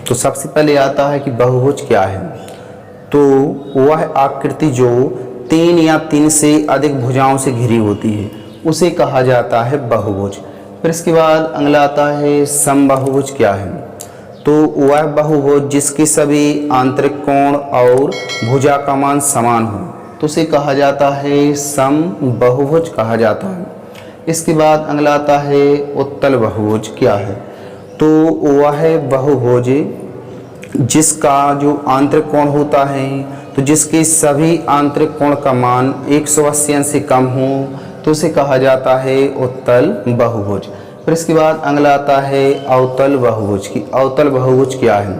तो सबसे पहले आता है कि बहुभुज क्या है। तो वह आकृति जो 3 या 3 से अधिक भुजाओं से घिरी होती है उसे कहा जाता है बहुभुज। फिर इसके बाद अगला आता है समबाहुभुज क्या है। तो वह बहुभुज जिसके सभी आंतरिक कोण और भुजा का मान समान हो तो उसे कहा जाता है समबाहुभुज कहा जाता है। इसके बाद अगला आता है उत्तल बहुभुज क्या है। तो वह बहुभुज जिसका जो आंतरिक कोण होता है तो जिसके सभी आंतरिक कोण का मान 180 अंश से कम हो तो उसे कहा जाता है उत्तल बहुभुज। फिर इसके बाद अगला आता है अवतल बहुभुज की। अवतल बहुभुज क्या है।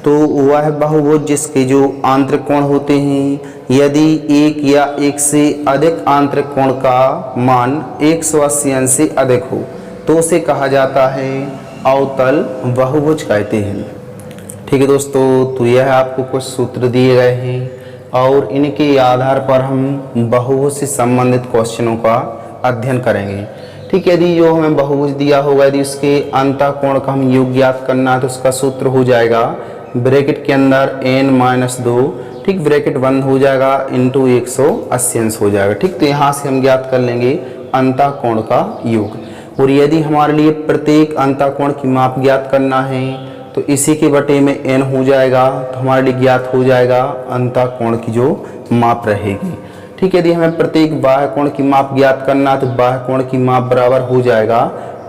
तो वह बहुभुज जिसके जो आंतरिक कोण होते हैं यदि एक या एक से अधिक आंतरिक कोण का मान 180 अंश से अधिक हो तो उसे कहा जाता है अवतल बहुभुज कहते हैं। ठीक है दोस्तों, तो यह आपको कुछ सूत्र दिए गए हैं और इनके आधार पर हम बहुभुज से संबंधित क्वेश्चनों का अध्ययन करेंगे। ठीक है, यदि जो हमें बहुभुज दिया होगा यदि उसके अंतःकोण का हम योग ज्ञात करना है तो उसका सूत्र हो जाएगा ब्रैकेट के अंदर n-2, ठीक, ब्रैकेट बंद हो जाएगा इंटू 180 अंश हो जाएगा। ठीक, तो यहाँ से हम ज्ञात कर लेंगे अंतःकोण का योग। और यदि हमारे लिए प्रत्येक अंतःकोण की माप ज्ञात करना है तो इसी के बटे में n हो जाएगा तो हमारे लिए ज्ञात हो जाएगा अंतःकोण की जो माप रहेगी। ठीक है, यदि हमें प्रत्येक बाह्य कोण की माप ज्ञात करना है तो बाह्य कोण की माप बराबर हो जाएगा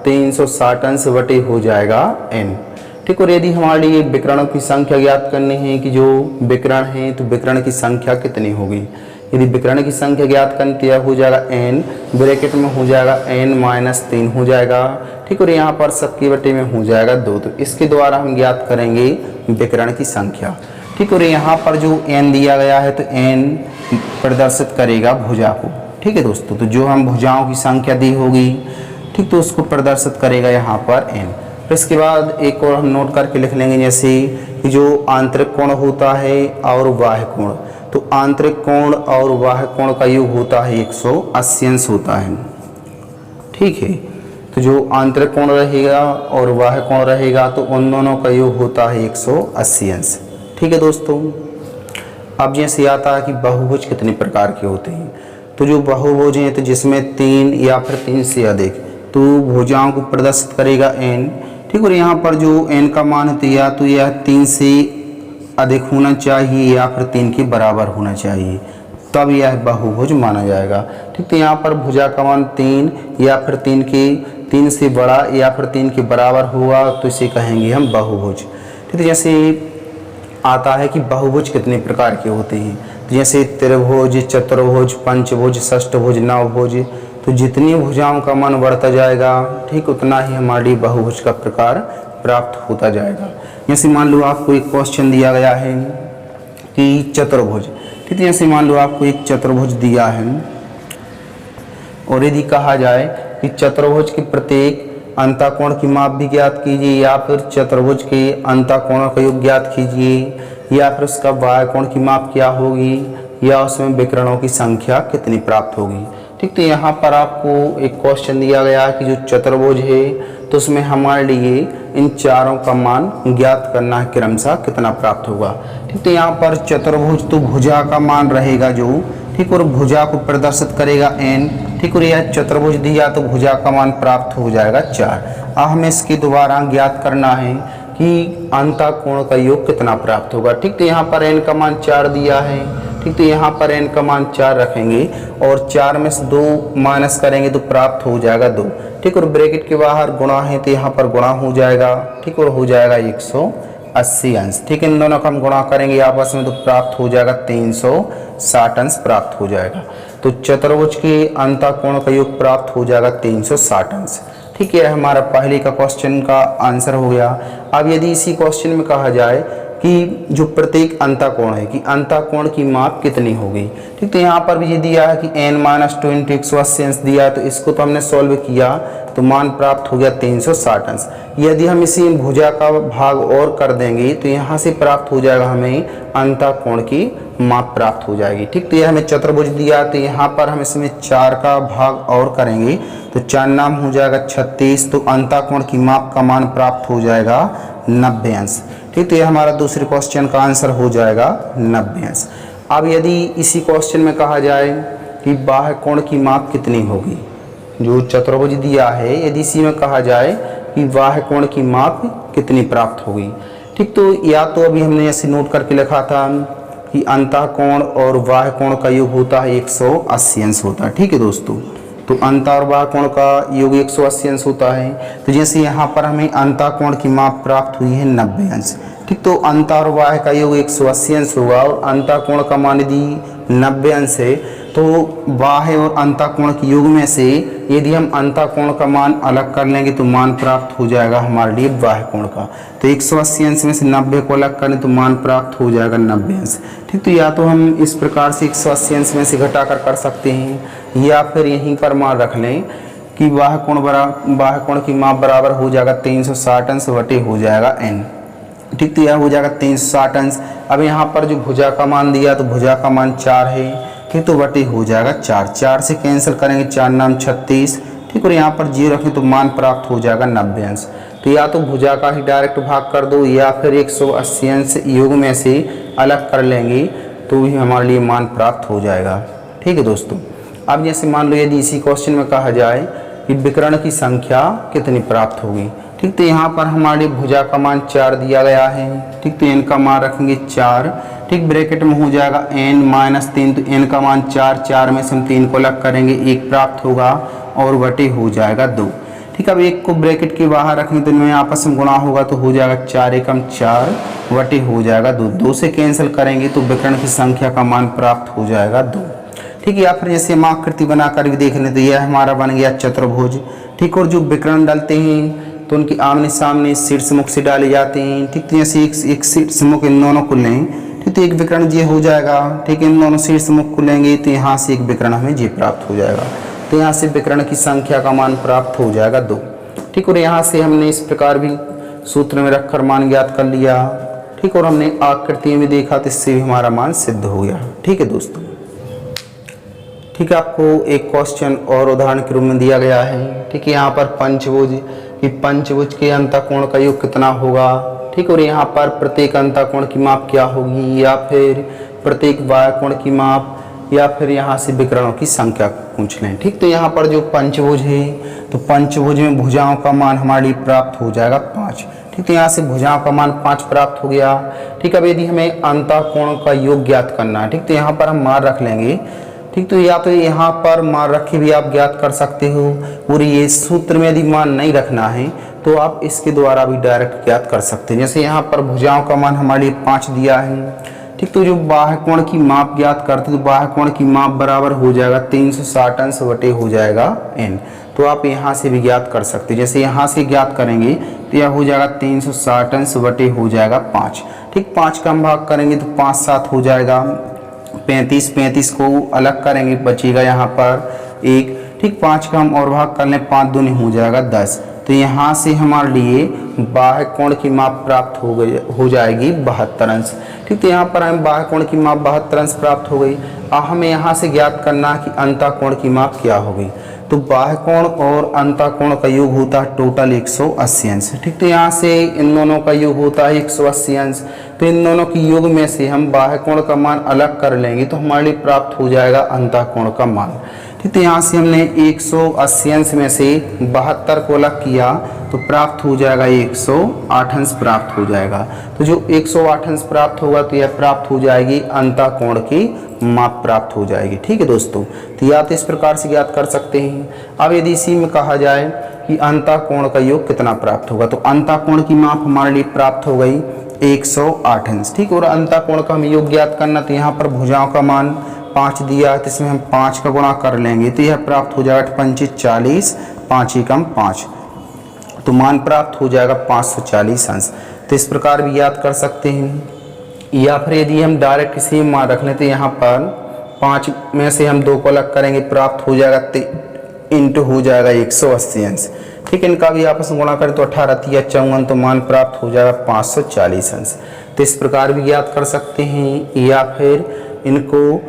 360 अंश बटे हो जाएगा n। ठीक, और यदि हमारे लिए विकरणों की संख्या ज्ञात करनी है कि जो विकरण है तो विकरण की संख्या कितनी होगी। यदि विकर्ण की संख्या ज्ञात करनी है हो जाएगा n, ब्रैकेट में हो जाएगा n-3 हो जाएगा। ठीक, और यहाँ पर सबके बटे में हो जाएगा 2। तो इसके द्वारा हम ज्ञात करेंगे विकर्ण की संख्या। ठीक, और यहाँ पर जो n दिया गया है तो n प्रदर्शित करेगा भुजा को। ठीक है दोस्तों, तो जो हम भुजाओं की संख्या दी होगी ठीक तो उसको प्रदर्शित करेगा यहाँ पर n। फिर इसके बाद एक और हम नोट करके लिख लेंगे जैसे कि जो आंतरिक कोण होता है और बाह्य कोण, तो आंतरिक कोण और बाह्य कोण का योग होता है 180 अंश होता है। ठीक है, तो जो आंतरिक कोण रहेगा और बाह्य कोण रहेगा तो उन दोनों का योग होता है 180 अंश। ठीक है दोस्तों, अब जैसे आता है कि बहुभुज कितने प्रकार के होते हैं। तो जो बहुभुज हैं तो जिसमें 3 या फिर 3 से अधिक तो भुजाओं को प्रदर्शित करेगा n। ठीक, और यहाँ पर जो n का मान है तो यह 3 से अधिक होना चाहिए या फिर 3 के बराबर होना चाहिए तब यह बहुभुज माना जाएगा। ठीक, तो यहाँ पर भुजा का मान 3 या फिर 3 से बड़ा या फिर 3 के बराबर होगा तो इसे कहेंगे हम बहुभुज। ठीक, तो जैसे आता है कि बहुभुज कितने प्रकार के होते हैं। तो जैसे त्रिभुज, चतुर्भुज, पंचभुज, षष्ठभुज, नवभुज, तो जितनी भुजाओं का मान बढ़ता जाएगा ठीक उतना ही हमारी बहुभुज का प्रकार प्राप्त होता जाएगा। जैसे मान लो आपको एक क्वेश्चन दिया गया है कि चतुर्भुज। ठीक, जैसे मान लो आपको एक चतुर्भुज दिया है और यदि कहा जाए कि चतुर्भुज के प्रत्येक अंतःकोण की माप भी ज्ञात कीजिए या फिर चतुर्भुज के अंतःकोणों का योग ज्ञात कीजिए या फिर उसका बाह्य कोण की माप क्या होगी या उसमें विकरणों की संख्या कितनी प्राप्त होगी। ठीक, तो यहाँ पर आपको एक क्वेश्चन दिया गया है कि जो चतुर्भुज है तो उसमें हमारे लिए इन चारों का मान ज्ञात करना है क्रमशः कितना प्राप्त होगा। ठीक, तो यहाँ पर चतुर्भुज तो भुजा का मान रहेगा जो ठीक और भुजा को प्रदर्शित करेगा n। ठीक, और यह चतुर्भुज दिया तो भुजा का मान प्राप्त हो जाएगा 4। अब हमें इसके द्वारा ज्ञात करना है कि अंतःकोण का योग कितना प्राप्त होगा। ठीक, तो यहाँ पर n का मान 4 दिया है। ठीक, तो यहाँ पर n का मान 4 रखेंगे और 4 में से 2 माइनस करेंगे तो प्राप्त हो जाएगा 2। ठीक, और ब्रैकेट के बाहर गुणा है तो यहाँ पर गुणा हो जाएगा। ठीक, और हो जाएगा 180 अंश। ठीक, इन दोनों का हम गुणा करेंगे आपस में तो प्राप्त हो जाएगा 360 अंश प्राप्त हो जाएगा। तो चतुर्भुज के अंतःकोण का योग प्राप्त हो जाएगा 360 अंश। ठीक है, हमारा पहले का क्वेश्चन का आंसर हो गया। अब यदि इसी क्वेश्चन में कहा जाए कि जो प्रत्येक अंतःकोण है कि अंतःकोण की माप कितनी होगी। ठीक, तो यहाँ पर भी ये दिया है कि n-2 180 अंश दिया है तो इसको तो हमने सॉल्व किया तो मान प्राप्त हो गया 360 अंश। यदि हम इसी भुजा का भाग और कर देंगे तो यहाँ से प्राप्त हो जाएगा हमें अंतःकोण की माप प्राप्त हो जाएगी। ठीक, तो ये हमें चतुर्भुज दिया, तो यहाँ पर हम इसमें 4 का भाग और करेंगे तो 4 नाम हो जाएगा 36, तो अंतःकोण की माप का मान प्राप्त हो जाएगा 90 अंश। ठीक, तो ये हमारा दूसरे क्वेश्चन का आंसर हो जाएगा 90 अंश। अब यदि इसी क्वेश्चन में कहा जाए कि बाह्य कोण की माप कितनी होगी, जो चतुर्भुज दिया है, यदि इसी में कहा जाए कि बाह्य कोण की माप कितनी प्राप्त होगी। ठीक, तो या तो अभी हमने ऐसे नोट करके लिखा था कि अंतःकोण और बाह्य कोण का योग होता है 180 अंश होता है। ठीक है दोस्तों, तो अंत और बाह्य कोण का योग 180 अंश होता है। तो जैसे यहाँ पर हमें अंतःकोण की माप प्राप्त हुई है 90 अंश। ठीक, तो अंत और बाह्य का योग 180 अंश होगा और अंतःकोण का मान यदि 90 अंश है, तो बाह्य और अंतःकोण के योग में से यदि हम अंतःकोण का मान अलग कर लेंगे तो मान प्राप्त हो जाएगा हमारे लिए बाह्य कोण का। तो 180 अंश में से 90 को अलग करें तो मान प्राप्त हो जाएगा 90 अंश। ठीक, तो या तो हम इस प्रकार से 180 अंश में से घटाकर कर सकते हैं, या फिर यहीं पर मान रख लें कि बाह्य कोण की माप बराबर हो जाएगा 360 अंश बटे हो जाएगा n। ठीक, तो यह हो जाएगा 360 अंश। अब यहाँ पर जो भुजा का मान दिया तो भुजा का मान 4 है। ठीक, तो बटे हो जाएगा 4, 4 से कैंसिल करेंगे 4 नाम 36। ठीक, और यहाँ पर 0 रखें तो मान प्राप्त हो जाएगा 90 अंश। तो या तो भुजा का ही डायरेक्ट भाग कर दो या फिर 180 अंश योग में से अलग कर लेंगे तो भी हमारे लिए मान प्राप्त हो जाएगा। ठीक है दोस्तों, अब जैसे मान लो यदि इसी क्वेश्चन में कहा जाए कि विकर्ण की संख्या कितनी प्राप्त होगी। ठीक, तो यहाँ पर हमारी भुजा का मान 4 दिया गया है। ठीक, तो n का मान रखेंगे 4। ठीक, ब्रैकेट में हो जाएगा n माइनस 3, तो n का मान 4, 4 में से हम 3 को अलग करेंगे 1 प्राप्त होगा और बटे हो जाएगा 2। ठीक, अब 1 को ब्रैकेट के बाहर रखेंगे तो इनमें आपस में गुणा होगा तो हो जाएगा 4 एकम 4 बटे हो जाएगा 2। 2 से कैंसिल करेंगे तो विकर्ण की संख्या का मान प्राप्त हो जाएगा 2। ठीक, या फिर जैसे हम आकृति बनाकर भी देख लें तो यह हमारा बन गया चतुर्भुज। ठीक, और जो विकर्ण डालते हैं तो उनके आमने सामने शीर्ष मुख से डाले जाते हैं। ठीक, तो जैसे एक शीर्ष मुख इन दोनों को लें, ठीक, तो एक विकर्ण ये हो जाएगा। ठीक, इन दोनों शीर्ष मुख को लेंगे तो यहाँ से एक विकर्ण हमें ये प्राप्त हो जाएगा। तो यहाँ से विकर्ण की संख्या का मान प्राप्त हो जाएगा 2। ठीक, और यहाँ से हमने इस प्रकार भी सूत्र में रखकर मान ज्ञात कर लिया। ठीक, और हमने आकृति में देखा तो इससे भी हमारा मान सिद्ध हो गया। ठीक है दोस्तों, ठीक है, आपको एक क्वेश्चन और उदाहरण के रूप में दिया गया है। ठीक है, यहाँ पर पंचभुज कि पंचभुज के अंतःकोण का योग कितना होगा। ठीक, और यहाँ पर प्रत्येक अंतःकोण की माप क्या होगी, या फिर प्रत्येक बाह्य कोण की माप, या फिर यहाँ से विकर्णों की संख्या पूछ लें। ठीक, तो यहाँ पर जो पंचभुज है तो पंचभुज में भुजाओं का मान हमारे लिए प्राप्त हो जाएगा 5। ठीक, तो यहाँ से भुजाओं का मान 5 प्राप्त हो गया। ठीक, अब यदि हमें अंतःकोण का योग ज्ञात करना है, ठीक, तो यहाँ पर हम मान रख लेंगे। ठीक, तो या तो यहाँ पर मान रखे भी आप ज्ञात कर सकते हो, और ये सूत्र में यदि मान नहीं रखना है तो आप इसके द्वारा भी डायरेक्ट ज्ञात कर सकते हैं। जैसे यहाँ पर भुजाओं का मान हमारे लिए 5 दिया है। ठीक, तो जो बाह्य कोण की माप ज्ञात करते तो बाह्य कोण की माप बराबर हो जाएगा 360 अंश बटे हो जाएगा n। तो आप यहाँ से भी ज्ञात कर सकते हैं। जैसे यहाँ से ज्ञात करेंगे तो यह हो जाएगा 360 अंश बटे हो जाएगा 5। ठीक, 5 का हम भाग करेंगे तो 5 7 हो जाएगा 35। 35 को अलग करेंगे बचेगा यहाँ पर 1। ठीक, 5 का हम और भाग कर लें 5 दूनी हो जाएगा 10। तो यहाँ से हमारे लिए बाह्य कोण की माप प्राप्त हो जाएगी 72 अंश। ठीक, तो यहाँ पर हमें बाह्य कोण की माप 72 अंश प्राप्त हो गई। अब हमें यहाँ से ज्ञात करना कि अंतःकोण की माप क्या होगी। तो बाह्य कोण और अंतःकोण का योग होता है टोटल 180 अंश। ठीक, तो यहाँ से इन दोनों का योग होता है 180 अंश। तो इन दोनों के योग में से हम बाह्य कोण का मान अलग कर लेंगे तो हमारे लिए प्राप्त हो जाएगा अंतःकोण का मान। ठीक, तो यहाँ से हमने 180 अंश में से 72 को अलग किया तो प्राप्त हो जाएगा 108 अंश प्राप्त हो जाएगा। तो जो 108 अंश प्राप्त होगा तो यह प्राप्त हो जाएगी अंतःकोण की माप प्राप्त हो जाएगी। ठीक है दोस्तों, तो या तो इस प्रकार से ज्ञात कर सकते हैं। अब यदि इसी में कहा जाए कि अंतःकोण का योग कितना प्राप्त होगा तो अंतःकोण की माप हमारे लिए प्राप्त हो गई 108 अंश। ठीक, और अंतःकोण का हम योग ज्ञात करना तो यहाँ पर भुजाओं का मान 5 दिया तो इसमें हम 5 का गुणा कर लेंगे तो यह प्राप्त हो जाएगा 25 40 5 एकम 5। तो मान प्राप्त हो जाएगा 540 अंश। तो इस प्रकार भी याद कर सकते हैं। या फिर यदि हम डायरेक्ट इसी में मान रख लें तो यहाँ पर 5 में से हम 2 को अलग करेंगे प्राप्त हो जाएगा इंटू हो जाएगा 180 अंश। ठीक, इनका भी आपस में गुणा करें तो 18 × 54 तो मान प्राप्त हो जाएगा 540 अंश। तो इस प्रकार भी ज्ञात कर सकते हैं, या फिर इनको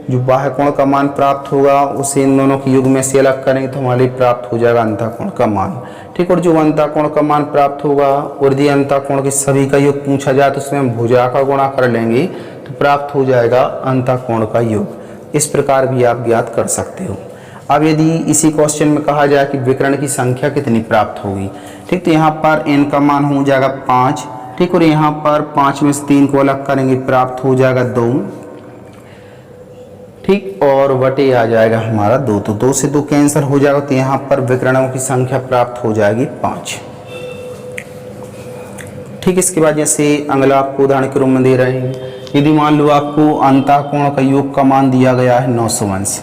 जो बाह्य कोण का मान प्राप्त होगा उसे इन दोनों के योग में से अलग करेंगे तो हमारे लिए प्राप्त हो जाएगा अंतःकोण का मान। ठीक, और जो अंतःकोण का मान प्राप्त होगा और यदि अंतःकोण के सभी का योग पूछा जाए तो उसमें हम भुजा का गुणा कर लेंगे तो प्राप्त हो जाएगा अंतःकोण का योग। इस प्रकार भी आप ज्ञात कर सकते हो। अब यदि इसी क्वेश्चन में कहा जाए कि विकर्ण की संख्या कितनी प्राप्त होगी, ठीक, तो यहाँ पर n का मान हो जाएगा 5। ठीक, और यहाँ पर 5 में से 3 को अलग करेंगे प्राप्त हो जाएगा 2। ठीक, और बटे आ जाएगा हमारा 2, तो 2 से 2 कैंसिल हो जाएगा, तो यहाँ पर विकर्णों की संख्या प्राप्त हो जाएगी 5। ठीक, इसके बाद जैसे अगला आपको उदाहरण के रूप में दे रहे हैं, यदि मान लो आपको अंतःकोण का योग का मान दिया गया है 900 अंश।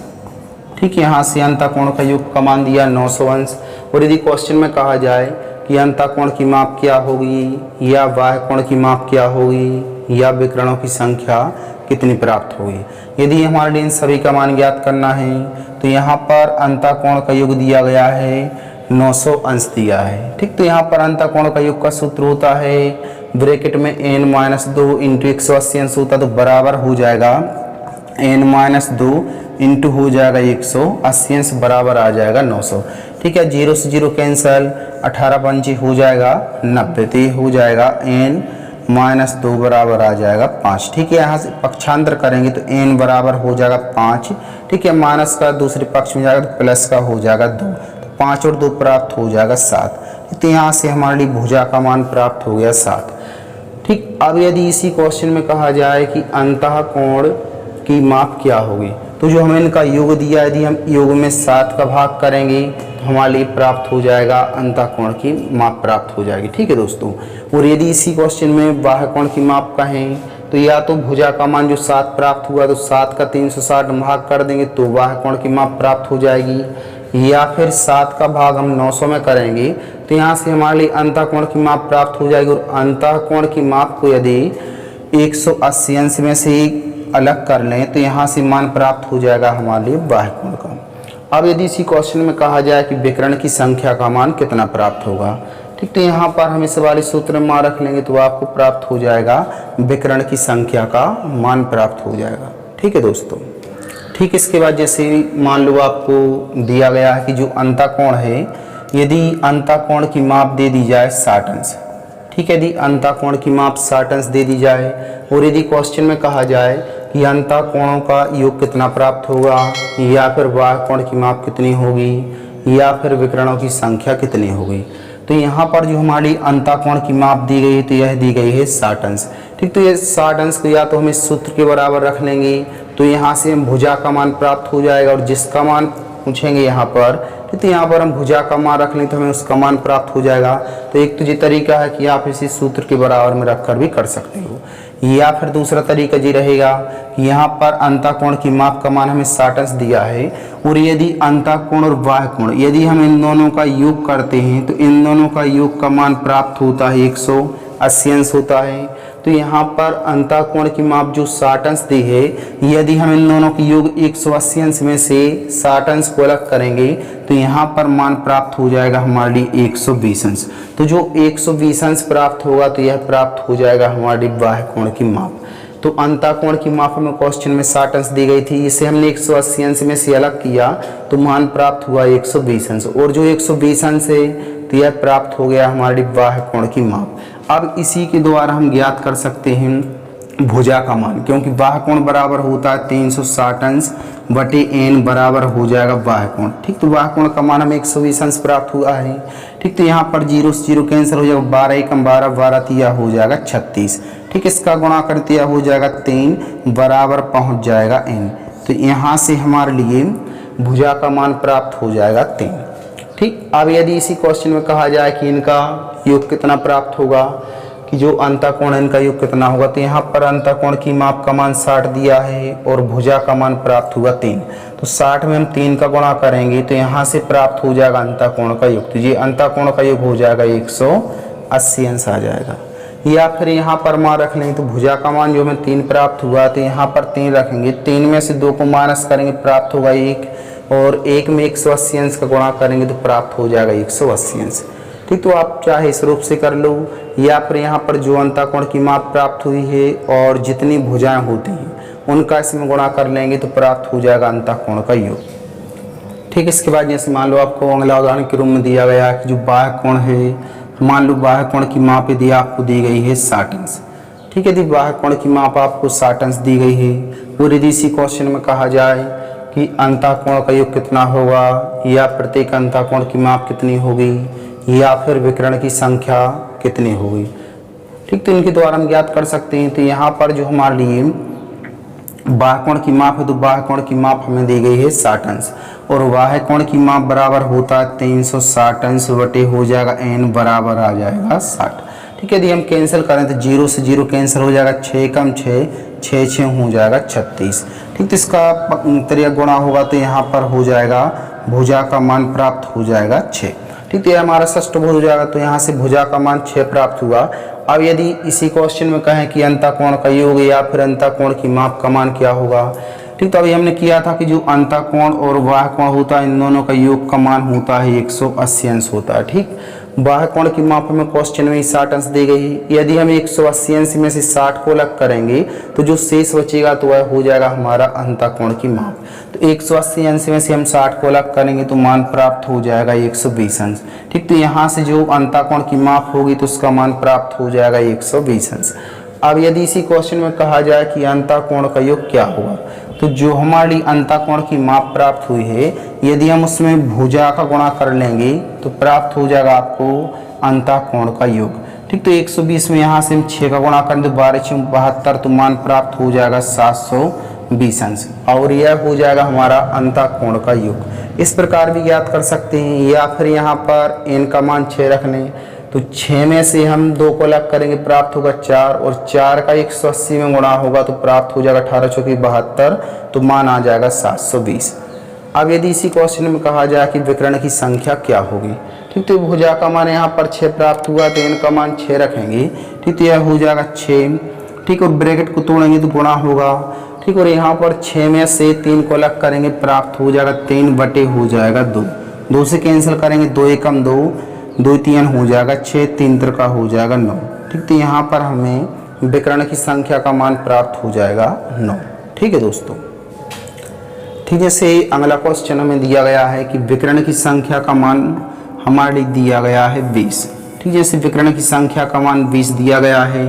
ठीक, यहाँ से अंतःकोण का योग का मान दिया 900 अंश, और यदि क्वेश्चन में कहा जाए कि अंतःकोण की माप क्या होगी या बाह्य कोण की माप क्या होगी या विकर्णों की संख्या कितनी प्राप्त होगी, यदि हमारे लिए इन सभी का मान ज्ञात करना है तो यहाँ पर अंतःकोण का योग दिया गया है 900 अंश दिया है। ठीक, तो यहाँ पर अंतःकोण का योग का सूत्र होता है ब्रैकेट में n-2 इंटू 180 अंश होता, तो बराबर हो जाएगा n-2 इंटू हो जाएगा 180 अंश बराबर आ जाएगा 900। ठीक है, 0 से 0 कैंसल, 18 पंचे हो जाएगा 90, तो ये हो जाएगा n-2 बराबर आ जाएगा 5। ठीक है, यहाँ से पक्षांतर करेंगे तो n बराबर हो जाएगा 5। ठीक है, माइनस का दूसरे पक्ष में जाएगा तो प्लस का हो जाएगा 2, तो 5 और 2 प्राप्त हो जाएगा 7। तो यहाँ से हमारे लिए भुजा का मान प्राप्त हो गया 7। ठीक, अब यदि इसी क्वेश्चन में कहा जाए कि अंतःकोण की माप क्या होगी, तो जो हमें इनका योग दिया, यदि हम योग में 7 का भाग करेंगे तो हमारे लिए प्राप्त हो जाएगा अंतःकोण की माप प्राप्त हो जाएगी। ठीक है दोस्तों, और यदि इसी क्वेश्चन में बाह्य कोण की माप कहें तो या तो भुजा का मान जो 7 प्राप्त हुआ तो 7 का 360 भाग कर देंगे तो बाह्य कोण की माप प्राप्त हो जाएगी, या फिर 7 का भाग हम 900 में करेंगे तो यहाँ से हमारे लिए अंतःकोण की माप प्राप्त हो जाएगी, और अंतःकोण की माप को यदि 180 अंश में से अलग कर लें तो यहाँ से मान प्राप्त हो जाएगा हमारे लिए बाह्य कोण का। अब यदि इसी क्वेश्चन में कहा जाए कि विकर्ण की संख्या का मान कितना प्राप्त होगा, ठीक, तो यहाँ पर हम इस वाले सूत्र में मान रख लेंगे तो आपको प्राप्त हो जाएगा विकर्ण की संख्या का मान प्राप्त हो जाएगा। ठीक है दोस्तों, ठीक, इसके बाद जैसे मान लो आपको दिया गया है कि जो अंतःकोण है, यदि अंतःकोण की माप दे दी जाए 60 अंश। ठीक है, यदि अंतःकोण की माप 60 अंश दे दी जाए और यदि क्वेश्चन में कहा जाए कि अंतःकोणों का योग कितना प्राप्त होगा या फिर बाह्य कोण की माप कितनी होगी या फिर विकर्णों की संख्या कितनी होगी, तो यहाँ पर जो हमारी अंतःकोण की माप दी गई है तो यह दी गई है 60 अंश। ठीक, तो ये 60 अंश को या तो हम इस सूत्र के बराबर रख लेंगे तो यहाँ से हम भुजा का मान प्राप्त हो जाएगा, और जिसका मान पूछेंगे यहाँ पर तो यहाँ पर हम भुजा का मान रख लें तो हमें उसका मान प्राप्त हो जाएगा। तो एक तो ये तरीका है कि आप इसी सूत्र के बराबर में रखकर भी कर सकते हो, या फिर दूसरा तरीका ये रहेगा कि यहाँ पर अंतःकोण की माप का मान हमें 60 अंश दिया है, और यदि अंतःकोण और बाह्य कोण यदि हम इन दोनों का योग करते हैं तो इन दोनों का योग का मान प्राप्त होता है 180 अंश होता है। तो यहाँ पर अंतःकोण की माप जो 60 अंश दी है, यदि हम इन दोनों की योग 180 अंश में से 60 अंश को अलग करेंगे तो यहाँ पर मान प्राप्त हो जाएगा हमारे लिए 120 अंश। तो जो 120 अंश प्राप्त होगा तो यह प्राप्त हो जाएगा हमारी बाह्य कोण की माप। तो अंतःकोण की माप में क्वेश्चन में 60 अंश दी गई थी, इसे हमने 180 अंश में से अलग किया तो मान प्राप्त हुआ 120 अंश, और जो 120 अंश है तो यह प्राप्त हो गया हमारी बाह्य कोण की माप। अब इसी के द्वारा हम ज्ञात कर सकते हैं भुजा का मान, क्योंकि बाह्य कोण बराबर होता है 360 अंश बटे n बराबर हो जाएगा बाह्य कोण। ठीक, तो बाह्य कोण का मान हमें 120 अंश प्राप्त हुआ है। ठीक, तो यहाँ पर 0 से 0 कैंसिल हो जाएगा, 12 एकम 12, 12 तिया हो जाएगा 36। ठीक, इसका गुणा कर दिया हो जाएगा 3 बराबर पहुँच जाएगा n। तो यहाँ से हमारे लिए भुजा का मान प्राप्त हो जाएगा 3। ठीक, अब यदि इसी क्वेश्चन में कहा जाए कि इनका योग कितना प्राप्त होगा, कि जो अंतःकोण है इनका योग कितना होगा, तो यहाँ पर अंतःकोण की माप का मान 60 दिया है और भुजा का मान प्राप्त हुआ 3। तो 60 में हम 3 का गुणा करेंगे तो यहाँ से प्राप्त हो जाएगा अंतःकोण का योग, तो ये अंतःकोण का योग हो जाएगा 180 अंश आ जाएगा। या फिर यहाँ पर मान रख लेंगे तो भुजा का मान जो हमें 3 प्राप्त हुआ तो यहाँ पर 3 रखेंगे, 3 में से 2 को माइनस करेंगे प्राप्त होगा 1, और 1 में 180 अंश का गुणा करेंगे तो प्राप्त हो जाएगा 180 अंश। ठीक, तो आप चाहे इस रूप से कर लो या फिर यहाँ पर जो अंतःकोण की माप प्राप्त हुई है और जितनी भुजाएं होती हैं उनका इसमें गुणा कर लेंगे तो प्राप्त हो जाएगा अंतःकोण का योग। ठीक, इसके बाद जैसे मान लो आपको अगला उदाहरण के रूप में दिया गया कि जो बाह्य कोण है, मान लो बाह्य कोण की माप यदि आपको दी गई है 60 अंश। ठीक है, यदि बाह्य कोण की माप आपको 60 अंश दी गई है और यदि इसी क्वेश्चन में कहा जाए कि अंतःकोण का योग कितना होगा या प्रत्येक अंतःकोण की माप कितनी होगी या फिर विकर्ण की संख्या कितनी होगी। ठीक, तो इनके द्वारा हम ज्ञात कर सकते हैं। तो यहाँ पर जो हमारे लिए बाह्य कोण की माप है तो बाह्य कोण की माप हमें दी गई है 60 अंश और बाह्य कोण की माप बराबर होता है 360 अंश बटे हो जाएगा n बराबर आ जाएगा 60। ठीक है, यदि हम कैंसिल करें तो 0 से 0 कैंसिल हो जाएगा, 6 कम 6 6 6 हो जाएगा 36। ठीक, तो इसका त्रिज्या गुणा होगा तो यहाँ पर हो जाएगा भुजा का मान प्राप्त हो जाएगा 6। ठीक, तो ये हमारा षष्ठभुज हो जाएगा। तो यहाँ से भुजा का मान 6 प्राप्त हुआ। अब यदि इसी क्वेश्चन में कहें कि अंतःकोण का योग या फिर अंतःकोण की माप का मान क्या होगा। ठीक, तो अभी हमने किया था कि जो अंतःकोण और बाह्य कोण होता है इन दोनों का योग का मान होता है 180 अंश होता है। ठीक, बाह्य कोण की माप हमें क्वेश्चन में 60 अंश दी गई है। यदि हम 180 अंश में से 60 को अलग करेंगे तो जो शेष बचेगा तो वह हो जाएगा हमारा अंतःकोण की माप। तो 180 अंश में से हम 60 को अलग करेंगे तो मान प्राप्त हो जाएगा 120 अंश। ठीक, तो यहाँ से जो अंतःकोण की माप होगी तो उसका मान प्राप्त हो जाएगा 120 अंश। अब यदि इसी क्वेश्चन में कहा जाए कि अंतःकोण का योग क्या होगा तो जो हमारी अंतःकोण की माप प्राप्त हुई है यदि हम उसमें भुजा का गुणा कर लेंगे तो प्राप्त हो जाएगा आपको अंतःकोण का योग। ठीक, तो 120 में यहाँ से हम 6 का गुणा करें तो 12 6 72 तो मान प्राप्त हो जाएगा 720 अंश और यह हो जाएगा हमारा अंतःकोण का योग। इस प्रकार भी ज्ञात कर सकते हैं या फिर यहाँ पर n का मान 6 रख लें तो 6 में से हम 2 को अलग करेंगे प्राप्त होगा 4 और 4 का 180 में गुणा होगा तो प्राप्त हो जाएगा 18 चौकी 72 तो मान आ जाएगा 720। अब यदि इसी क्वेश्चन में कहा जाए कि विकर्ण की संख्या क्या होगी। ठीक, तो भुजा का मान यहाँ पर 6 प्राप्त हुआ तो n का मान 6 रखेंगे। ठीक, तो यह हो जाएगा 6। ठीक, और ब्रैकेट को तोड़ेंगे तो गुणा होगा। ठीक, और यहाँ पर 6 में से 3 को अलग करेंगे प्राप्त हो जाएगा 3 बटे हो जाएगा 2। 2 से कैंसिल करेंगे 2 एकम 2 2 3 हो जाएगा 6 3 का हो जाएगा 9। ठीक, तो यहाँ पर हमें विकर्ण की संख्या का मान प्राप्त हो जाएगा 9। ठीक है दोस्तों। ठीक, जैसे अगला क्वेश्चन हमें दिया गया है कि विकर्ण की संख्या का मान हमारे दिया गया है 20। ठीक, जैसे विकर्ण की संख्या का मान 20 दिया गया है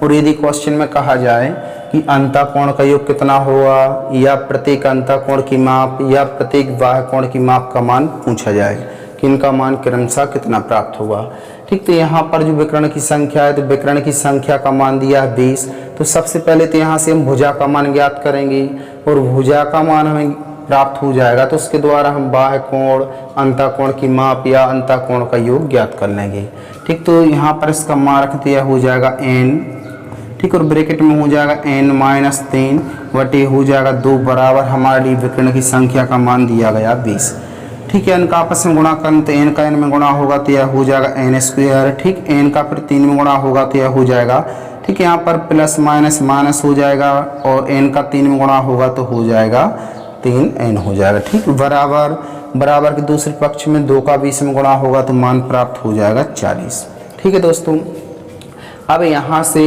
और यदि क्वेश्चन में कहा जाए कि अंतःकोण का योग कितना होगा या प्रत्येक अंतःकोण की माप या प्रत्येक बाह्य कोण की माप का मान पूछा जाए कि इनका मान क्रमशः कितना प्राप्त होगा। ठीक, तो यहाँ पर जो विकर्ण की संख्या है तो विकर्ण की संख्या का मान दिया है 20। तो सबसे पहले तो यहाँ से हम भुजा का मान ज्ञात करेंगे और भुजा का मान हमें प्राप्त हो जाएगा तो उसके द्वारा हम बाह्य कोण अंतःकोण की माप या अंतःकोण का योग ज्ञात कर लेंगे। ठीक, तो यहाँ पर इसका मान रख दिया हो जाएगा n। ठीक, और ब्रैकेट में हो जाएगा n-3 बटे हो जाएगा 2 बराबर हमारी विकर्ण की संख्या का मान दिया गया 20। ठीक है, n का आपस में गुणा करें तो n का n में गुणा होगा तो यह हो जाएगा n²। ठीक, n का फिर 3 में गुणा होगा तो यह हो जाएगा। ठीक, यहाँ पर प्लस माइनस माइनस हो जाएगा और n का 3 में गुणा होगा तो हो जाएगा 3n हो जाएगा। ठीक, बराबर बराबर के दूसरे पक्ष में 2 का 20 में गुणा होगा तो मान प्राप्त हो जाएगा 40। ठीक है दोस्तों। अब यहाँ से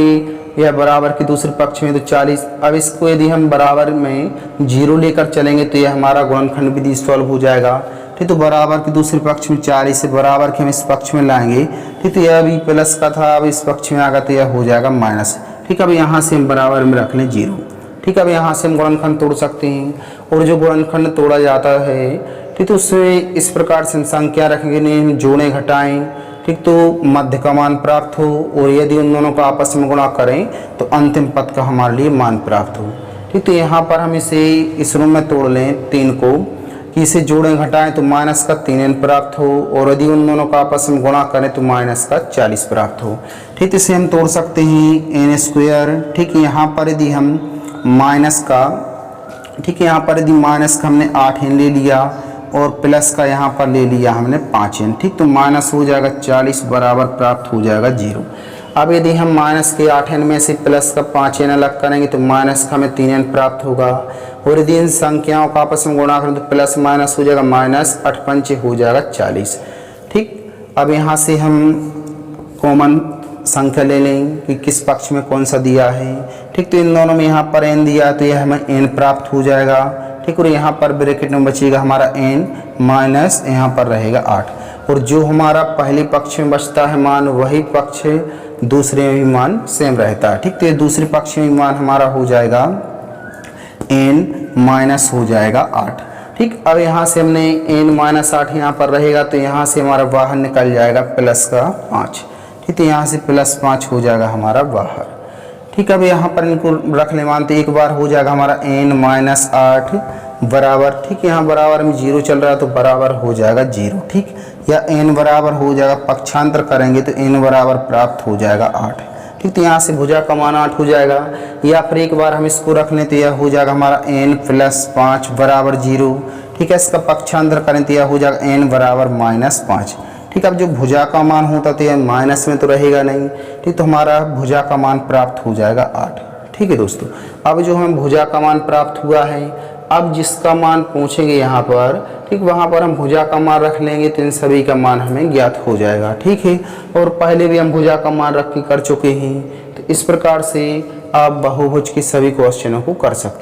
यह बराबर के दूसरे पक्ष में तो 40। अब इसको यदि हम बराबर में 0 लेकर चलेंगे तो यह हमारा गुणनखंड विधि सॉल्व हो जाएगा। ठीक, तो बराबर के दूसरे पक्ष में 40 से बराबर के हम इस पक्ष में लाएंगे। ठीक, तो यह भी प्लस का था अब इस पक्ष में आगा तो यह हो जाएगा माइनस। ठीक, अब यहाँ से हम बराबर में रख लें 0। ठीक, अब यहाँ से हम गुणनखंड तोड़ सकते हैं और जो गुणनखंड तोड़ा जाता है ठीक, तो उसमें इस प्रकार से हम संख्या रखेंगे नहीं हम जोड़ें घटाएं। ठीक, तो मध्य का मान प्राप्त हो और यदि उन दोनों का आपस में गुणा करें तो अंतिम पद का हमारे लिए मान प्राप्त हो। ठीक, तो यहाँ पर हम इसे इस रूम में तोड़ लें 3 को कि इसे जोड़ें घटाएं तो माइनस का 3n प्राप्त हो और यदि उन दोनों का आपस में गुणा करें तो माइनस का 40 प्राप्त हो। ठीक, इसे हम तोड़ सकते हैं n²। ठीक, यहाँ पर यदि हम माइनस का ठीक है यहाँ पर यदि माइनस का हमने 8n ले लिया और प्लस का यहाँ पर ले लिया हमने 5n। ठीक, तो माइनस हो जाएगा 40 बराबर प्राप्त हो जाएगा 0। अब यदि हम माइनस के 8n में से प्लस का 5n अलग करेंगे तो माइनस का हमें 3n प्राप्त होगा और यदि इन संख्याओं का आपस में गुणा करें तो प्लस माइनस हो जाएगा माइनस 8 पंचे हो जाएगा 40। ठीक, अब यहाँ से हम कॉमन संख्या ले लें कि किस पक्ष में कौन सा दिया है। ठीक, तो इन दोनों में यहाँ पर n दिया तो यह हमें n प्राप्त हो जाएगा। ठीक, और यहाँ पर ब्रैकेट में बचेगा हमारा n माइनस यहाँ पर रहेगा 8, और जो हमारा पहले पक्ष में बचता है मान वही पक्ष दूसरे में भी मान सेम रहता है। ठीक, तो ये दूसरे पक्ष में मान हमारा हो जाएगा n माइनस हो जाएगा 8। ठीक, अब यहाँ से हमने n माइनस 8 यहाँ पर रहेगा तो यहाँ से हमारा बाहर निकल जाएगा प्लस का 5। ठीक, तो यहाँ से प्लस 5 हो जाएगा हमारा बाहर। ठीक, अब यहाँ पर इनको रख ले मानते एक बार हो जाएगा हमारा n माइनस 8 बराबर, ठीक, यहाँ बराबर में 0 चल रहा है तो बराबर हो जाएगा 0। ठीक, या n बराबर हो जाएगा, पक्षांतर करेंगे तो n बराबर प्राप्त हो जाएगा 8। ठीक, तो यहाँ से भुजा का मान 8 हो जाएगा। या फिर एक बार हम इसको रख लें तो यह हो जाएगा हमारा n प्लस 5 बराबर 0। ठीक है, इसका पक्षांतर करें तो यह हो जाएगा n बराबर माइनस 5। ठीक, अब जो भुजा का मान होता तो यह माइनस में तो रहेगा नहीं। ठीक, तो हमारा भुजा का मान प्राप्त हो जाएगा 8। ठीक है दोस्तों, अब जो हमें भुजा का मान प्राप्त हुआ है, अब जिसका मान पूछेंगे यहाँ पर, ठीक, वहाँ पर हम भुजा का मान रख लेंगे तो इन सभी का मान हमें ज्ञात हो जाएगा। ठीक है, और पहले भी हम भुजा का मान रख के कर चुके हैं। तो इस प्रकार से आप बहुभुज के सभी क्वेश्चनों को कर सकते हैं।